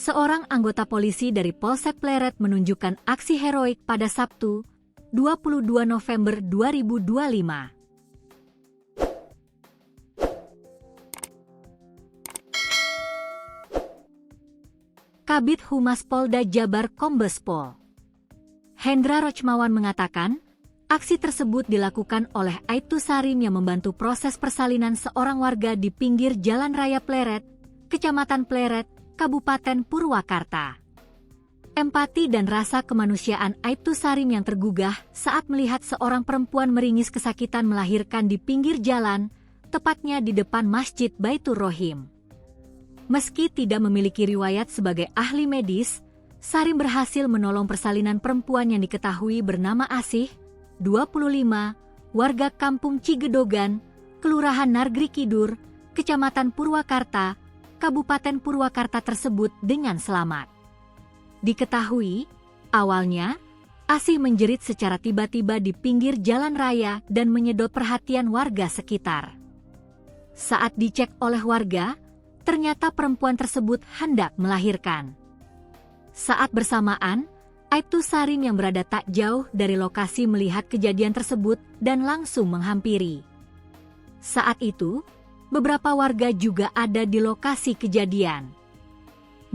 Seorang anggota polisi dari Polsek Pleret menunjukkan aksi heroik pada Sabtu, 22 November 2025. Kabid Humas Polda Jabar Kombes Pol Hendra Rochmawan mengatakan, aksi tersebut dilakukan oleh Aibtu Sarim yang membantu proses persalinan seorang warga di pinggir Jalan Raya Pleret, Kecamatan Pleret, Kabupaten Purwakarta. Empati dan rasa kemanusiaan Aibtu Sarim yang tergugah saat melihat seorang perempuan meringis kesakitan melahirkan di pinggir jalan, tepatnya di depan Masjid Baitur Rohim. Meski tidak memiliki riwayat sebagai ahli medis, Sarim berhasil menolong persalinan perempuan yang diketahui bernama Asih, 25, warga Kampung Cigedogan, Kelurahan Nargri Kidur, Kecamatan Purwakarta, Kabupaten Purwakarta tersebut dengan selamat. Diketahui, awalnya, Asih menjerit secara tiba-tiba di pinggir jalan raya dan menyedot perhatian warga sekitar. Saat dicek oleh warga, ternyata perempuan tersebut hendak melahirkan. Saat bersamaan, Aibtu Sarim yang berada tak jauh dari lokasi melihat kejadian tersebut dan langsung menghampiri. Saat itu, beberapa warga juga ada di lokasi kejadian.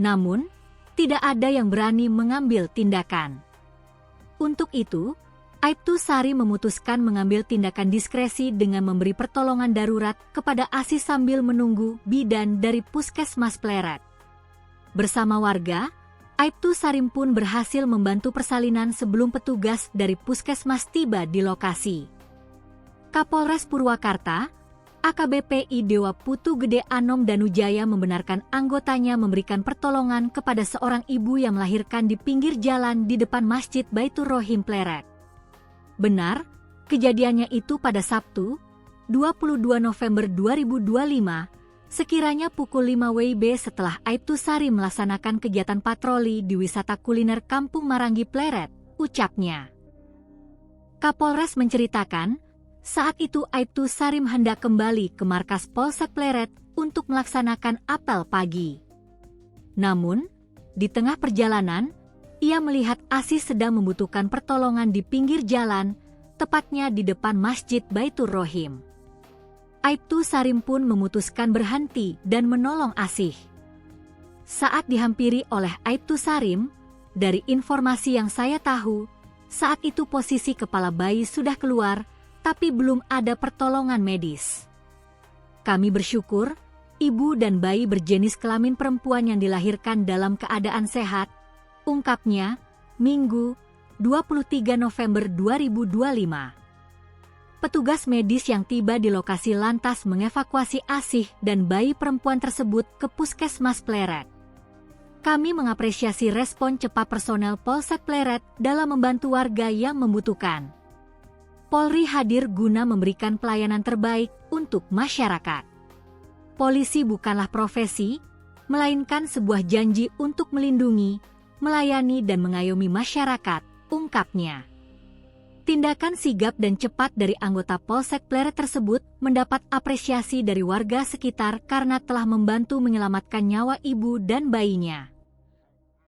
Namun, tidak ada yang berani mengambil tindakan. Untuk itu, Aibtu Sarim memutuskan mengambil tindakan diskresi dengan memberi pertolongan darurat kepada Asih sambil menunggu bidan dari Puskesmas Pleret. Bersama warga, Aibtu Sarim pun berhasil membantu persalinan sebelum petugas dari Puskesmas tiba di lokasi. Kapolres Purwakarta, AKBP I Dewa Putu Gede Anom Danujaya membenarkan anggotanya memberikan pertolongan kepada seorang ibu yang melahirkan di pinggir jalan di depan Masjid Baitur Rohim Pleret. Benar, kejadiannya itu pada Sabtu, 22 November 2025, sekiranya pukul 5 WIB setelah Aibtu Sarim melaksanakan kegiatan patroli di wisata kuliner Kampung Marangi Pleret, ucapnya. Kapolres menceritakan, saat itu Aibtu Sarim hendak kembali ke markas Polsek Pleret untuk melaksanakan apel pagi. Namun, di tengah perjalanan, ia melihat Asih sedang membutuhkan pertolongan di pinggir jalan, tepatnya di depan Masjid Baitur Rohim. Aibtu Sarim pun memutuskan berhenti dan menolong Asih. Saat dihampiri oleh Aibtu Sarim, dari informasi yang saya tahu, saat itu posisi kepala bayi sudah keluar, tapi belum ada pertolongan medis. Kami bersyukur, ibu dan bayi berjenis kelamin perempuan yang dilahirkan dalam keadaan sehat, ungkapnya, Minggu, 23 November 2025. Petugas medis yang tiba di lokasi lantas mengevakuasi Asih dan bayi perempuan tersebut ke Puskesmas Pleret. Kami mengapresiasi respon cepat personel Polsek Pleret dalam membantu warga yang membutuhkan. Polri hadir guna memberikan pelayanan terbaik untuk masyarakat. Polisi bukanlah profesi, melainkan sebuah janji untuk melindungi, melayani dan mengayomi masyarakat, ungkapnya. Tindakan sigap dan cepat dari anggota Polsek Pleret tersebut mendapat apresiasi dari warga sekitar karena telah membantu menyelamatkan nyawa ibu dan bayinya.